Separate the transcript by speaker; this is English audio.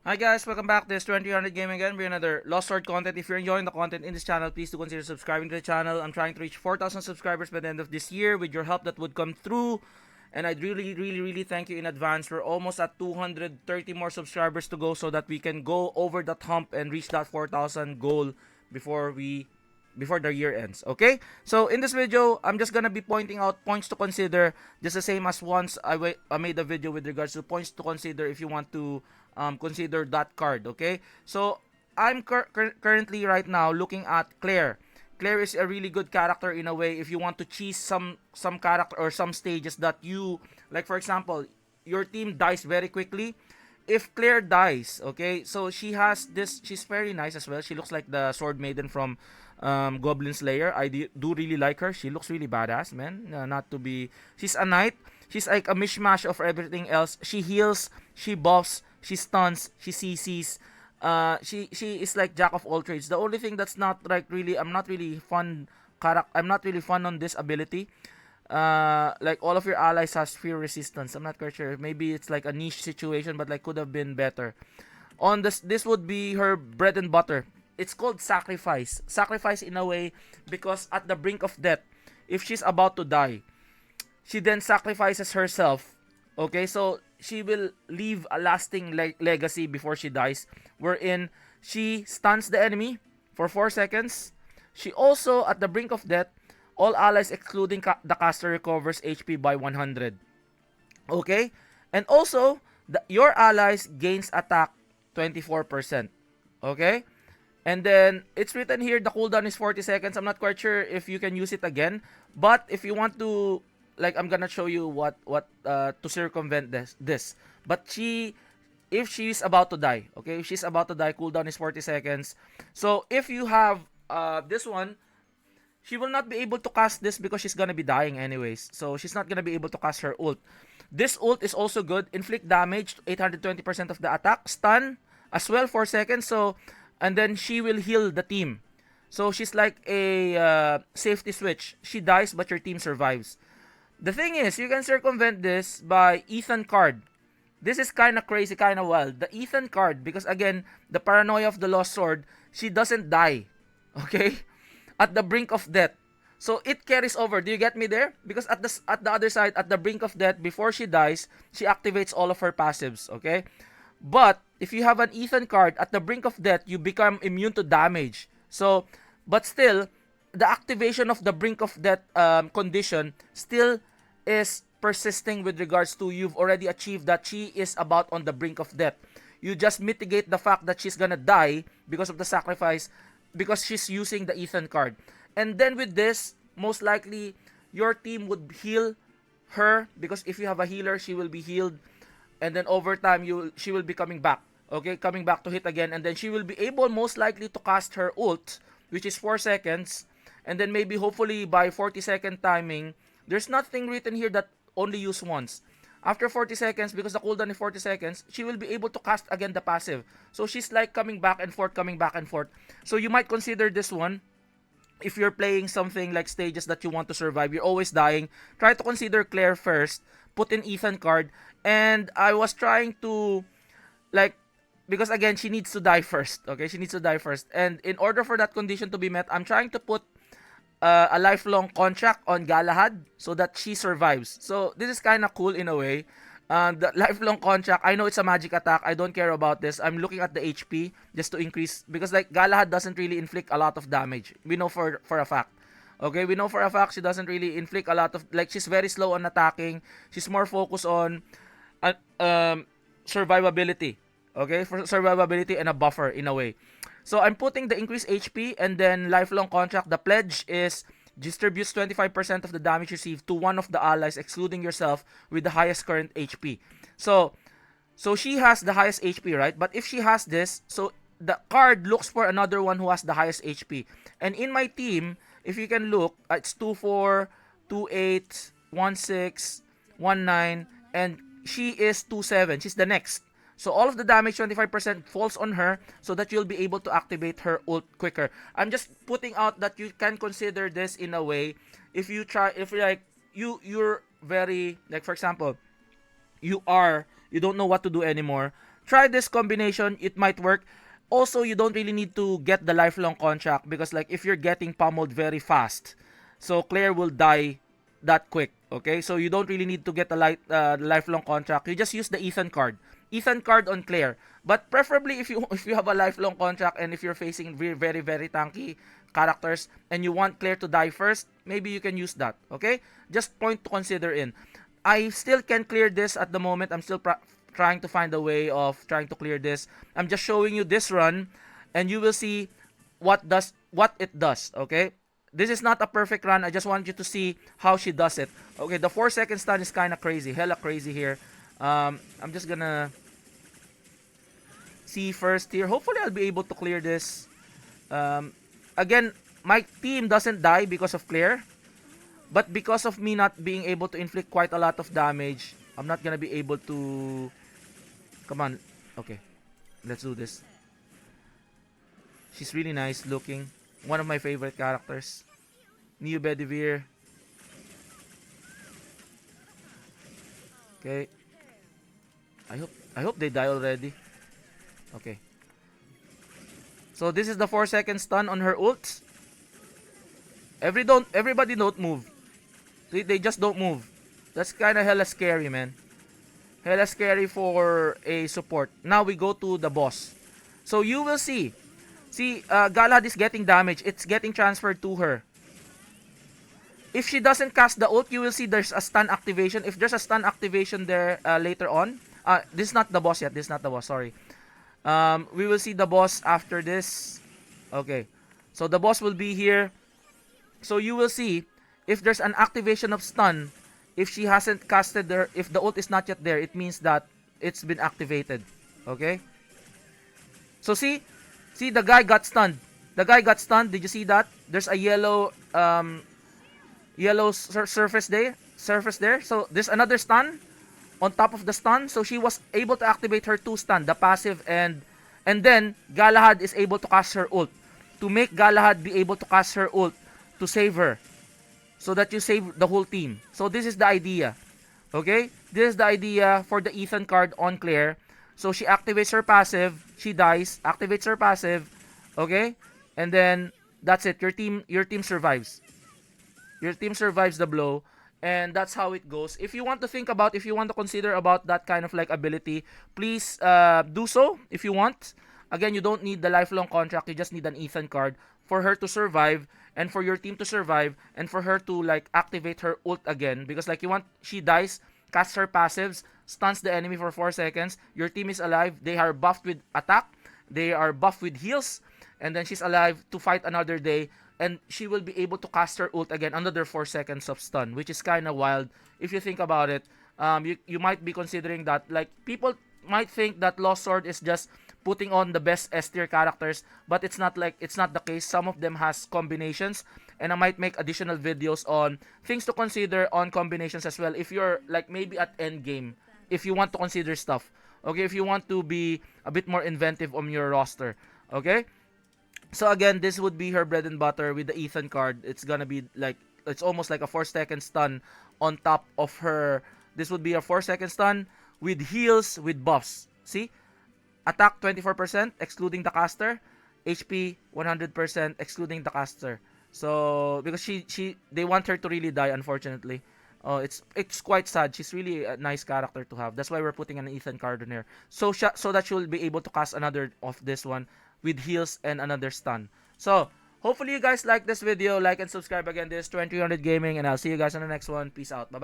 Speaker 1: Hi guys, welcome back. This is 2000 Game again with another Lost Sword content. If you're enjoying the content in this channel, please do consider subscribing to the channel. I'm trying to reach 4,000 subscribers by the end of this year. With your help, that would come through. And I'd really thank you in advance. We're almost at 230 more subscribers to go so that we can go over that hump and reach that 4,000 goal before the year ends. Okay, so in this video I'm just gonna be pointing out points to consider, just the same as once I made a video with regards to points to consider if you want to consider that card. Okay, so I'm currently right now looking at Claire is a really good character in a way if you want to cheese some character or some stages that you like. For example, your team dies very quickly. If Claire dies, okay, so she has this. She's very nice as well. She looks like the Sword Maiden from Goblin Slayer. I do really like her. She looks really badass, man. Not to be. She's a knight. She's like a mishmash of everything else. She heals. She buffs. She stuns. She CCs. She is like jack of all trades. The only thing that's not like really. I'm not really fun on this ability. Like all of your allies has fear resistance. I'm not quite sure. Maybe it's like a niche situation, but like could have been better. On this would be her bread and butter. It's called sacrifice. Sacrifice in a way because at the brink of death, if she's about to die, she then sacrifices herself. Okay, so she will leave a lasting legacy before she dies, wherein she stuns the enemy for 4 seconds. She also, at the brink of death, all allies excluding the caster recovers HP by 100. Okay? And also, your allies gains attack 24%. Okay? And then, it's written here, the cooldown is 40 seconds. I'm not quite sure if you can use it again. But, if you want to, like, I'm gonna show you what to circumvent this. But if she's about to die, okay? If she's about to die, cooldown is 40 seconds. So, if you have this one, she will not be able to cast this because she's gonna be dying anyways. So she's not gonna be able to cast her ult. This ult is also good. Inflict damage to 820% of the attack. Stun as well 4 seconds. So, and then she will heal the team. So she's like a safety switch. She dies but your team survives. The thing is, you can circumvent this by Ethan card. This is kind of crazy, kind of wild. The Ethan card, because again, the paranoia of the Lost Sword, she doesn't die. Okay? At the brink of death. So it carries over. Do you get me there? Because at the other side, at the brink of death, before she dies, she activates all of her passives. Okay, but if you have an Ethan card at the brink of death, you become immune to damage. So, but still, the activation of the brink of death condition still is persisting with regards to you've already achieved that she is about on the brink of death. You just mitigate the fact that she's gonna die because of the sacrifice because she's using the Ethan card. And then with this, most likely your team would heal her because if you have a healer, she will be healed, and then over time she will be coming back. Okay, coming back to hit again, and then she will be able most likely to cast her ult, which is 4 seconds, and then maybe hopefully by 40-second timing, there's nothing written here that only use once. After 40 seconds, because the cooldown is 40 seconds, she will be able to cast again the passive. So she's like coming back and forth, coming back and forth. So you might consider this one. If you're playing something like stages that you want to survive, you're always dying, try to consider Claire first, put in Ethan card, and I was trying to, like, because again, she needs to die first, okay? She needs to die first. And in order for that condition to be met, I'm trying to put a lifelong contract on Galahad so that she survives. So this is kind of cool in a way. The lifelong contract, I know it's a magic attack. I don't care about this. I'm looking at the HP just to increase because like Galahad doesn't really inflict a lot of damage. We know for a fact. Okay, we know for a fact she doesn't really inflict a lot of, like, she's very slow on attacking. She's more focused on uh, um survivability. Okay, for survivability and a buffer in a way. So I'm putting the increased HP and then lifelong contract. The pledge is distributes 25% of the damage received to one of the allies, excluding yourself, with the highest current HP. So, so she has the highest HP, right? But if she has this, so the card looks for another one who has the highest HP. And in my team, if you can look, it's 2-4, 2-8, 1-6, 1-9, and she is 2-7. She's the next. So all of the damage, 25%, falls on her so that you'll be able to activate her ult quicker. I'm just putting out that you can consider this in a way. If you try, if you're like, you're very, like for example, you don't know what to do anymore. try this combination. It might work. Also, you don't really need to get the lifelong contract because like if you're getting pummeled very fast, so Claire will die that quick. Okay, so you don't really need to get a lifelong contract. You just use the Ethan card. Ethan card on Claire. But preferably if you if you have a lifelong contract and if you're facing very tanky characters and you want Claire to die first, maybe you can use that. Okay, just point to consider in. I still can clear this at the moment. I'm still trying to find a way of trying to clear this. I'm just showing you this run, and you will see what it does. Okay, this is not a perfect run. I just want you to see how she does it. Okay, the 4-second stun is kind of crazy, hella crazy here. I'm just gonna see first here. Hopefully, I'll be able to clear this. Again, my team doesn't die because of Claire. But because of me not being able to inflict quite a lot of damage, I'm not gonna be able to... Come on. Okay. Let's do this. She's really nice looking. One of my favorite characters. Neo Bedivere. Okay. I hope they die already. Okay. So this is the 4-second stun on her ult. Everybody don't move. They just don't move. That's kind of hella scary, man. Hella scary for a support. Now we go to the boss. So you will see. See, Galahad is getting damage. It's getting transferred to her. If she doesn't cast the ult, you will see there's a stun activation. If there's a stun activation there later on. This is not the boss yet. This is not the boss. Sorry. We will see the boss after this. Okay. So the boss will be here. So you will see if there's an activation of stun. If she hasn't casted her, if the ult is not yet there, it means that it's been activated. Okay? So see the guy got stunned. The guy got stunned. Did you see that? There's a yellow surface there. So there's another stun on top of the stun. So she was able to activate her 2 stun, the passive and then Galahad is able to cast her ult. To make Galahad be able to cast her ult to save her. So that you save the whole team. So this is the idea. Okay? This is the idea for the Ethan card on Claire. So she activates her passive, she dies, activates her passive, okay? And then that's it. Your team survives. Your team survives the blow, and that's how it goes. If you want to consider about that kind of like ability, please do so if you want. Again, you don't need the lifelong contract, you just need an Ethan card for her to survive and for your team to survive and for her to like activate her ult again, because like she dies, casts her passives, stuns the enemy for 4 seconds, your team is alive, they are buffed with attack, they are buffed with heals, and then she's alive to fight another day, and she will be able to cast her ult again, another 4 seconds of stun, which is kind of wild if you think about it. You might be considering that, like, people might think that Lost Sword is just putting on the best S tier characters, but it's not the case. Some of them has combinations, and I might make additional videos on things to consider on combinations as well. If you're like maybe at end game, if you want to consider stuff, okay, if you want to be a bit more inventive on your roster, okay. So again, this would be her bread and butter with the Ethan card. It's gonna be like, it's almost like a 4-second stun on top of her. This would be a 4-second stun with heals, with buffs. See? Attack 24% excluding the caster, HP 100% excluding the caster. So because they want her to really die, unfortunately. It's quite sad. She's really a nice character to have. That's why we're putting an Ethan card in here. So that she'll be able to cast another of this one with heals and another stun. So hopefully you guys like this video. Like and subscribe again. This is 2300 Gaming, and I'll see you guys on the next one. Peace out. Bye bye.